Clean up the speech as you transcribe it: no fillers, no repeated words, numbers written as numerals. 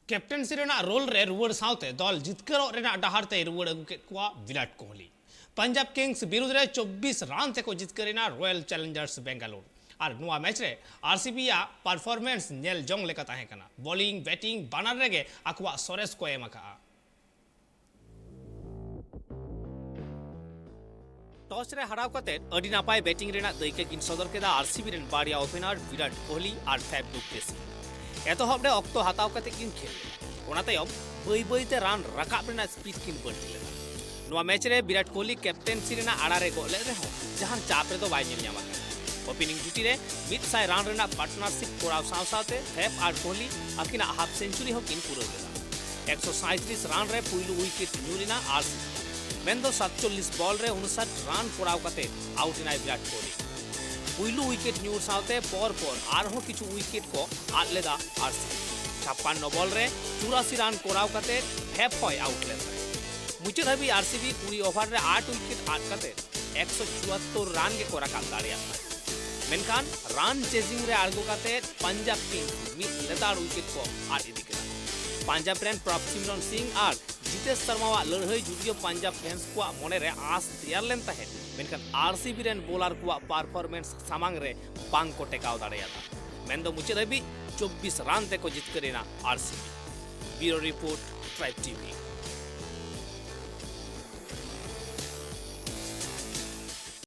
Captaincy role रे रुआड़ सावते दल जितकरों डहारते रुआड़ अगू के विराट कोहली पंजाब किंग्स विरुद्ध रे 24 रान तेको जितकरेना रॉयल चैलेंजर्स बेंगालुरु और नुआ मैच रे आरसीबी या परफॉर्मेंस नेल जोंग लेका ताहे कना बॉलिंग बैटिंग बानर रेगे आकुआ सोरेस को एम अका टॉस रे हराव कते अडी नापाय बैटिंग रेना दैके किन सदर केदा आरसीबी रेन बारिया ओपनर विराट कोहली और फैफ डुप्लेसी एतहब रे ऑक्तो हताव कते किन खेल ओना तायम बई बईते रान रकाब रेना स्पीड किन बढ़ती लेना नुआ मैच रे विराट कोहली कैप्टेंसी रेना आड़ा रे गोले रे हो जहां चाप रे तो bye nail Nyama opening duty रे 100 रान रेना पार्टनरशिप कोराव सावसाते फैफ और कोहली अकिना हाफ सेंचुरी हो किन पूरा लेना 137 रान रे पुइलु विकेट न्यूरिना आरसीबी मेंदो 47 बॉल रे 59 रान कोराव कते आउट इनाय विराट कोहली पुइलु विकेट न्यूर सावते पर आरहो किछु विकेट को आद लेदा आरसीबी 56 बॉल रे 84 रान कोराव कते फैफ होय आउट लेदा मुचाद हाबी आरसीबी 20 ओवर रे 8 विकेट आद कते 174 रान के को राकाब दाड़िया मेनखान रान चेजिंग रे आड़गो कते पंजाब किंग्स मिड लेतार विकेट को आद इदी केदा पंजाब रेन प्रभसिमरन सिंह और जितेश शर्मा लड़ाई जुड़ियो पंजाब फैंस को मने रे आस तैयार लेन तहे मेनखान आरसीबी रेन बॉलर को परफॉर्मेंस सामांग रे बांग को टेकाव दाड़ियादा मेंदो मुचाद हाबी 24 रान ते को जितकरेना RCB bureau report Tribe TV.